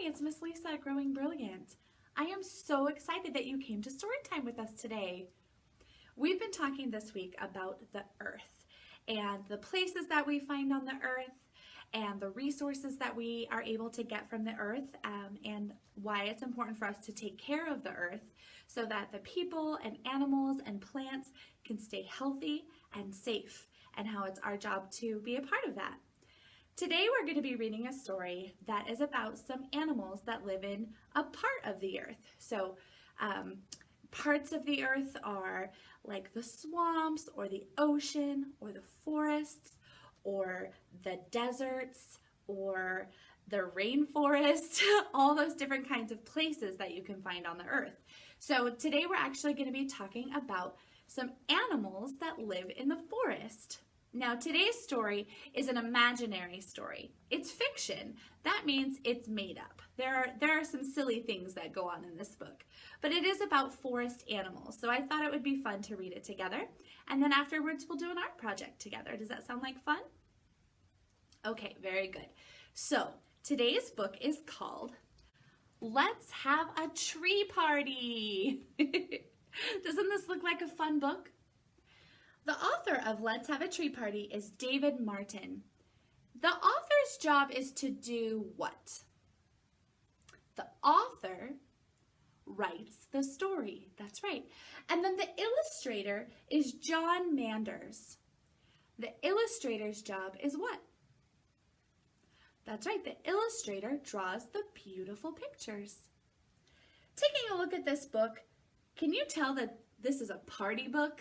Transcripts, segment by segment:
Hi, it's Miss Lisa at Growing Brilliant. I am so excited that you came to story time with us today. We've been talking this week about the earth and the places that we find on the earth and the resources that we are able to get from the earth and why it's important for us to take care of the earth so that the people and animals and plants can stay healthy and safe, and how it's our job to be a part of that. Today we're going to be reading a story that is about some animals that live in a part of the earth. So parts of the earth are like the swamps or the ocean or the forests or the deserts or the rainforest, all those different kinds of places that you can find on the earth. So today we're actually going to be talking about some animals that live in the forest. Now, today's story is an imaginary story. It's fiction. That means it's made up. There are some silly things that go on in this book, but it is about forest animals. So I thought it would be fun to read it together, and then afterwards we'll do an art project together. Does that sound like fun? Okay, very good. So today's book is called Let's Have a Tree Party. Doesn't this look like a fun book? The author of Let's Have a Tree Party is David Martin. The author's job is to do what? The author writes the story. That's right. And then the illustrator is John Manders. The illustrator's job is what? That's right. The illustrator draws the beautiful pictures. Taking a look at this book, can you tell that this is a party book?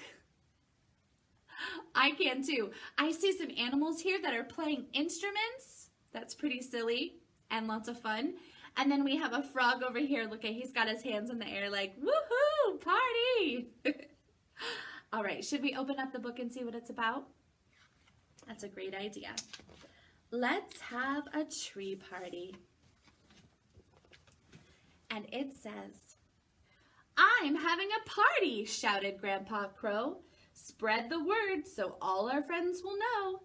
I can too. I see some animals here that are playing instruments. That's pretty silly and lots of fun. And then we have a frog over here. Look at, he's got his hands in the air like, woohoo, party. All right, should we open up the book and see what it's about? That's a great idea. Let's have a tree party. And it says, I'm having a party, shouted Grandpa Crow. Spread the word so all our friends will know.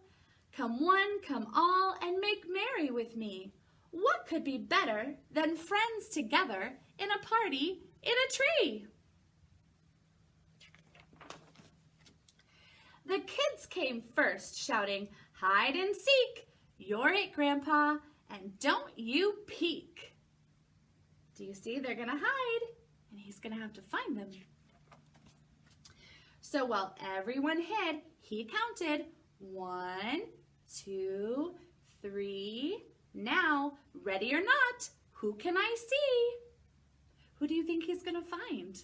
Come one, come all, and make merry with me. What could be better than friends together in a party in a tree? The kids came first, shouting, hide and seek. You're it, Grandpa, and don't you peek. Do you see? They're gonna hide, and he's gonna have to find them. So while everyone hid, he counted 1, 2, 3. Now, ready or not, who can I see? Who do you think he's going to find?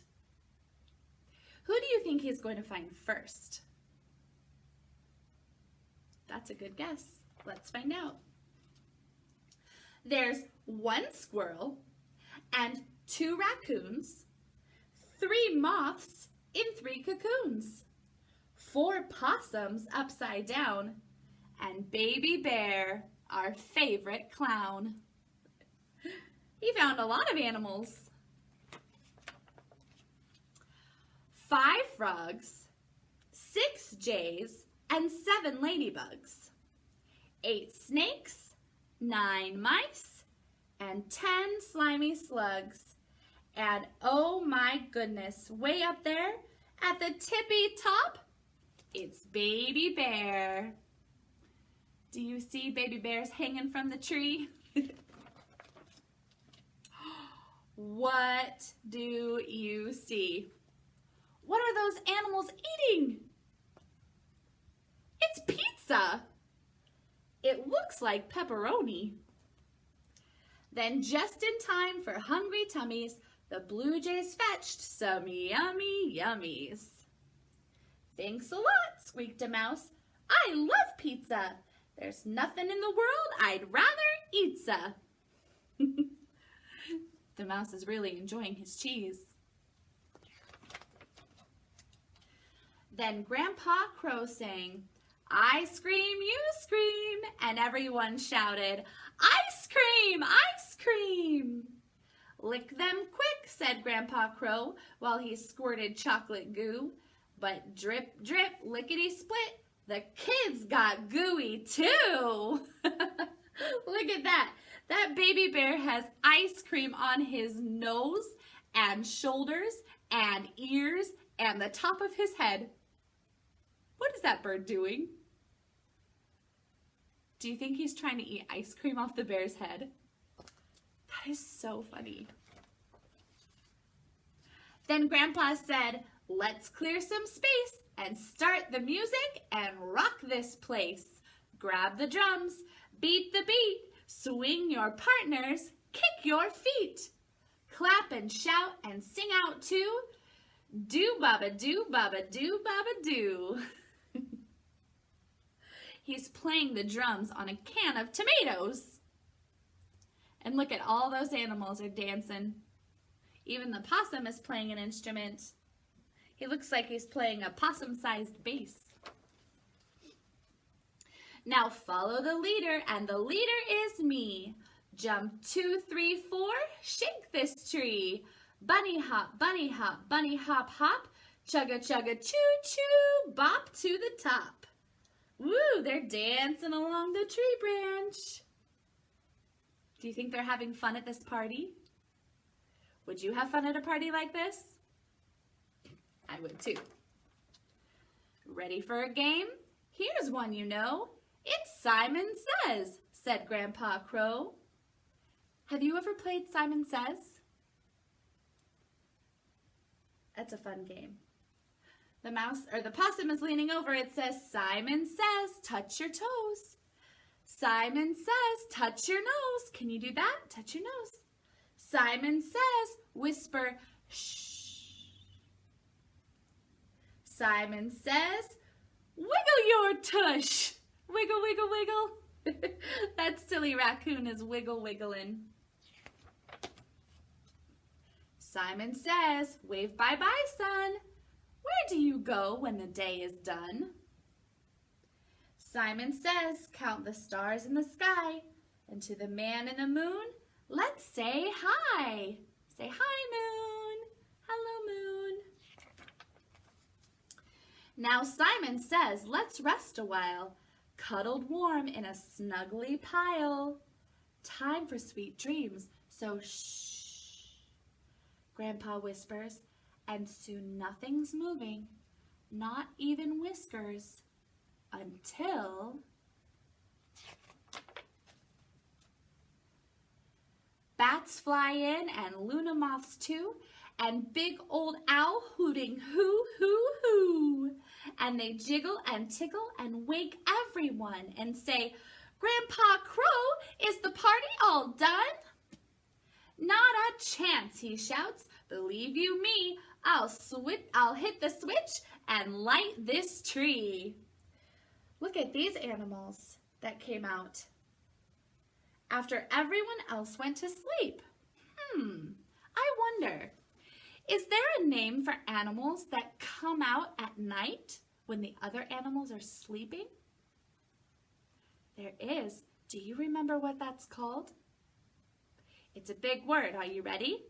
Who do you think he's going to find first? That's a good guess. Let's find out. There's 1 squirrel and 2 raccoons, 3 moths in 3 cocoons, 4 possums upside down, and Baby Bear, our favorite clown. He found a lot of animals. 5 frogs, 6 jays, and 7 ladybugs, 8 snakes, 9 mice, and 10 slimy slugs. And oh my goodness, way up there at the tippy top, it's Baby Bear. Do you see Baby Bears hanging from the tree? What do you see? What are those animals eating? It's pizza. It looks like pepperoni. Then just in time for hungry tummies, the blue jays fetched some yummy yummies. Thanks a lot, squeaked a mouse. I love pizza. There's nothing in the world I'd rather eat-sa. The mouse is really enjoying his cheese. Then Grandpa Crow sang, I scream, you scream, and everyone shouted, ice cream, ice cream. Lick them quick, said Grandpa Crow, while he squirted chocolate goo. But drip, drip, lickety-split, the kids got gooey too. Look at that. That baby bear has ice cream on his nose and shoulders and ears and the top of his head. What is that bird doing? Do you think he's trying to eat ice cream off the bear's head? That is so funny. Then Grandpa said, let's clear some space and start the music and rock this place. Grab the drums, beat the beat, swing your partners, kick your feet. Clap and shout and sing out too. Do baba do baba do baba do. He's playing the drums on a can of tomatoes. And look at all those animals are dancing. Even the possum is playing an instrument. He looks like he's playing a possum-sized bass. Now follow the leader, and the leader is me. Jump 2, 3, 4, shake this tree. Bunny hop, bunny hop, bunny hop, hop. Chugga, chugga, choo, choo, bop to the top. Woo, they're dancing along the tree branch. Do you think they're having fun at this party? Would you have fun at a party like this? I would too. Ready for a game? Here's one you know. It's Simon Says, said Grandpa Crow. Have you ever played Simon Says? That's a fun game. The possum is leaning over. It says, Simon says, touch your toes. Simon says, touch your nose. Can you do that? Touch your nose. Simon says, whisper, shh. Simon says, wiggle your tush. Wiggle, wiggle, wiggle. That silly raccoon is wiggle, wiggling. Simon says, wave bye-bye, son. Where do you go when the day is done? Simon says, count the stars in the sky, and to the man in the moon, let's say hi. Say hi, moon. Hello, moon. Now Simon says, let's rest a while, cuddled warm in a snuggly pile. Time for sweet dreams, so shh. Grandpa whispers, and soon nothing's moving, not even whiskers, until bats fly in and Luna moths too, and big old owl hooting hoo, hoo, hoo. And they jiggle and tickle and wake everyone and say, Grandpa Crow, is the party all done? Not a chance, he shouts. Believe you me, I'll hit the switch and light this tree. Look at these animals that came out after everyone else went to sleep. I wonder, is there a name for animals that come out at night when the other animals are sleeping? There is. Do you remember what that's called? It's a big word. Are you ready?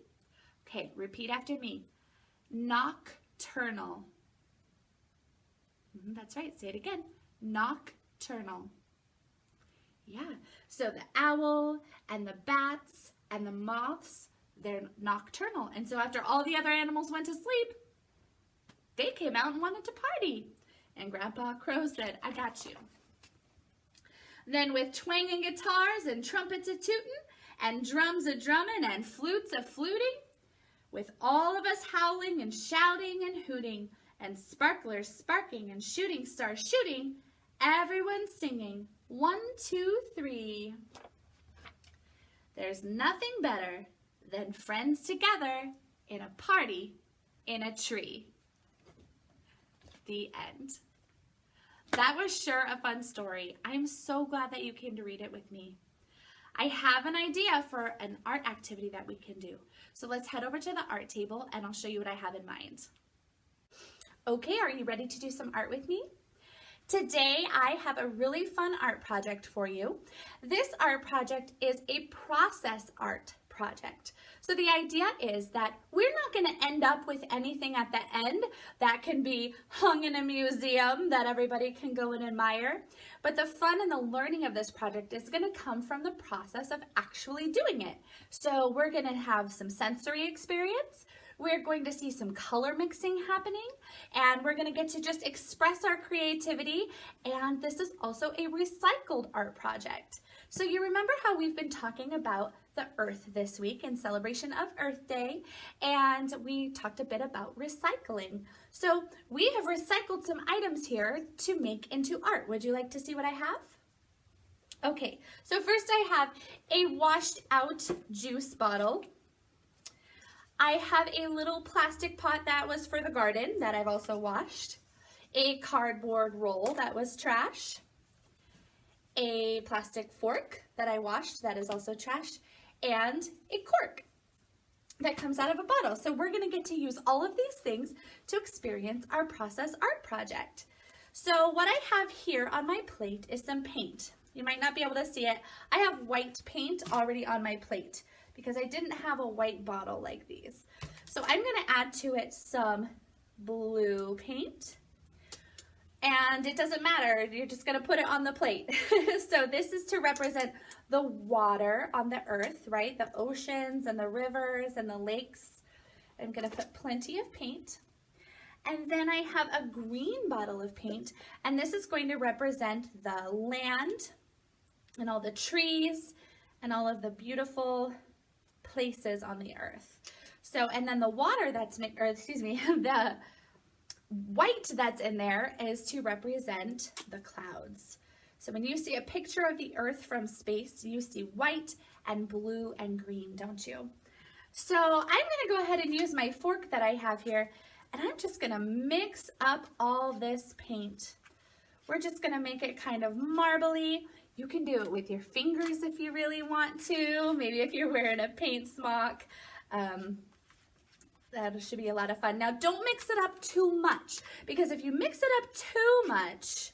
Okay, repeat after me. Nocturnal. That's right. Say it again. Nocturnal. Yeah. So the owl and the bats and the moths, they're nocturnal. And so after all the other animals went to sleep, they came out and wanted to party. And Grandpa Crow said, I got you. Then with twanging guitars and trumpets a-tootin' and drums a-drummin' and flutes a-fluting, with all of us howling and shouting and hooting, and sparklers sparking and shooting stars shooting, everyone singing, 1, 2, 3. There's nothing better than friends together in a party in a tree. The end. That was sure a fun story. I'm so glad that you came to read it with me. I have an idea for an art activity that we can do. So let's head over to the art table and I'll show you what I have in mind. Okay, are you ready to do some art with me? Today I have a really fun art project for you. This art project is a process art project. So the idea is that we're not going to end up with anything at the end that can be hung in a museum that everybody can go and admire. But the fun and the learning of this project is going to come from the process of actually doing it. So we're going to have some sensory experience. We're going to see some color mixing happening, and we're going to get to just express our creativity. And this is also a recycled art project. So you remember how we've been talking about the earth this week in celebration of Earth Day, and we talked a bit about recycling. So we have recycled some items here to make into art. Would you like to see what I have? Okay, so first I have a washed out juice bottle. I have a little plastic pot that was for the garden that I've also washed, a cardboard roll that was trash, a plastic fork that I washed that is also trash, and a cork that comes out of a bottle. So we're going to get to use all of these things to experience our process art project. So what I have here on my plate is some paint. You might not be able to see it. I have white paint already on my plate because I didn't have a white bottle like these. So I'm going to add to it some blue paint. And it doesn't matter, you're just gonna put it on the plate. So this is to represent the water on the earth, right? The oceans and the rivers and the lakes. I'm gonna put plenty of paint. And then I have a green bottle of paint, and this is going to represent the land and all the trees and all of the beautiful places on the earth. So, and then the water that's, or excuse me, the white that's in there is to represent the clouds. So when you see a picture of the earth from space, you see white and blue and green, don't you? So I'm gonna go ahead and use my fork that I have here, and I'm just gonna mix up all this paint. We're just gonna make it kind of marbly. You can do it with your fingers if you really want to, maybe if you're wearing a paint smock. That should be a lot of fun. Now, don't mix it up too much, because if you mix it up too much,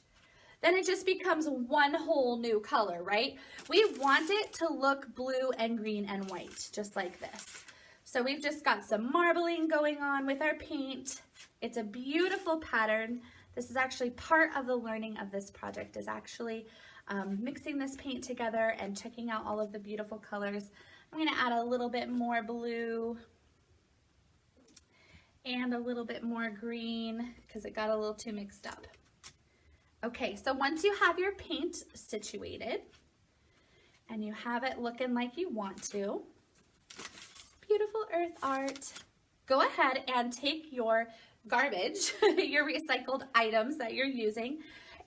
then it just becomes one whole new color, right? We want it to look blue and green and white, just like this. So we've just got some marbling going on with our paint. It's a beautiful pattern. This is actually part of the learning of this project, is actually mixing this paint together and checking out all of the beautiful colors. I'm gonna add a little bit more blue and a little bit more green because it got a little too mixed up. Okay, so once you have your paint situated and you have it looking like you want to, beautiful earth art, go ahead and take your garbage, your recycled items that you're using,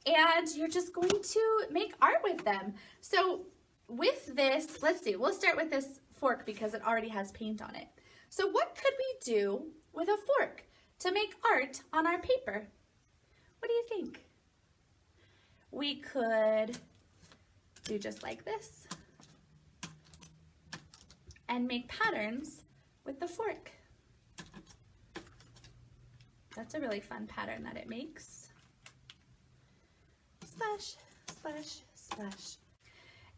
and you're just going to make art with them. So with this, let's see, we'll start with this fork because it already has paint on it. So what could we do with a fork to make art on our paper? What do you think? We could do just like this and make patterns with the fork. That's a really fun pattern that it makes. Splash, splash, splash.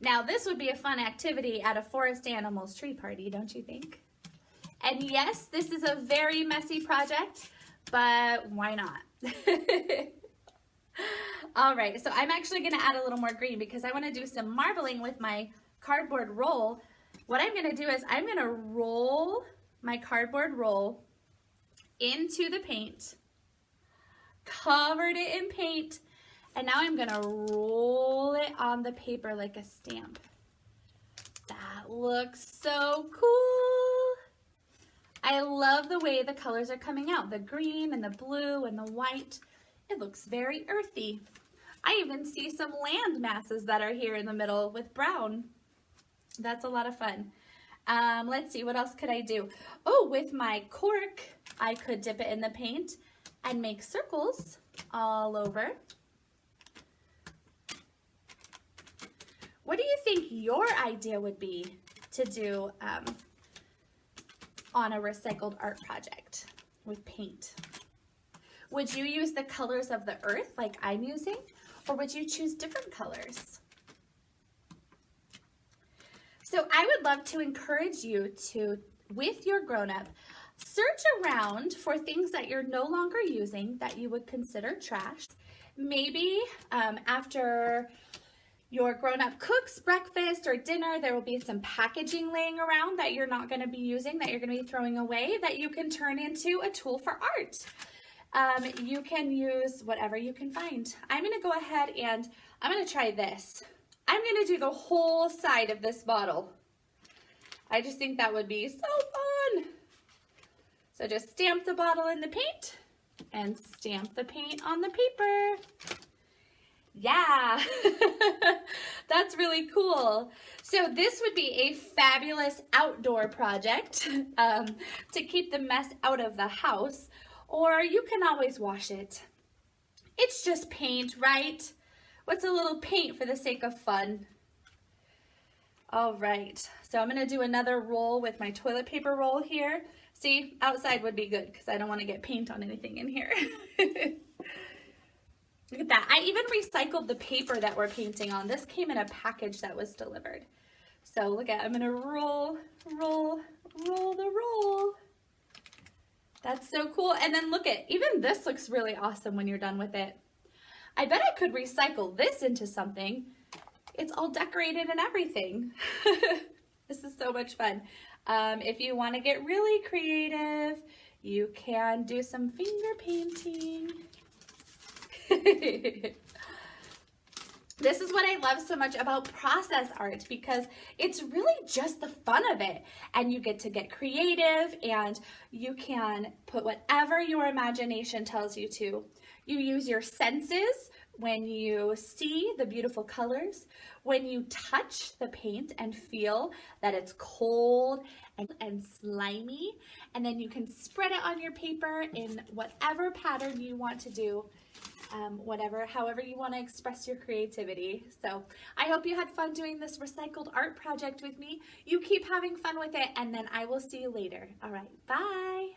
Now this would be a fun activity at a forest animals tree party, don't you think? And yes, this is a very messy project, but why not? All right, so I'm actually gonna add a little more green because I wanna do some marbling with my cardboard roll. What I'm gonna do is I'm gonna roll my cardboard roll into the paint, covered it in paint, and now I'm gonna roll it on the paper like a stamp. That looks so cool. I love the way the colors are coming out, the green and the blue and the white. It looks very earthy. I even see some land masses that are here in the middle with brown. That's a lot of fun. Let's see, what else could I do? Oh, with my cork, I could dip it in the paint and make circles all over. What do you think your idea would be to do on a recycled art project with paint? Would you use the colors of the earth like I'm using, or would you choose different colors? So I would love to encourage you to, with your grown-up, search around for things that you're no longer using that you would consider trash. Maybe after your grown-up cooks breakfast or dinner, there will be some packaging laying around that you're not going to be using, that you're going to be throwing away, that you can turn into a tool for art. You can use whatever you can find. I'm going to go ahead and I'm going to try this. I'm going to do the whole side of this bottle. I just think that would be so fun. So just stamp the bottle in the paint and stamp the paint on the paper. Yeah, that's really cool. So this would be a fabulous outdoor project to keep the mess out of the house, or you can always wash it. It's just paint, right? What's a little paint for the sake of fun? All right, so I'm gonna do another roll with my toilet paper roll here. See, outside would be good because I don't want to get paint on anything in here. Look at that. I even recycled the paper that we're painting on. This came in a package that was delivered. So look at, I'm gonna roll, roll, roll the roll. That's so cool. And then look at, even this looks really awesome when you're done with it. I bet I could recycle this into something. It's all decorated and everything. This is so much fun. If you want to get really creative, you can do some finger painting. This is what I love so much about process art, because it's really just the fun of it, and you get to get creative and you can put whatever your imagination tells you to. You use your senses when you see the beautiful colors, when you touch the paint and feel that it's cold and slimy, and then you can spread it on your paper in whatever pattern you want to do. However you want to express your creativity. So I hope you had fun doing this recycled art project with me. You keep having fun with it, and then I will see you later. All right, bye.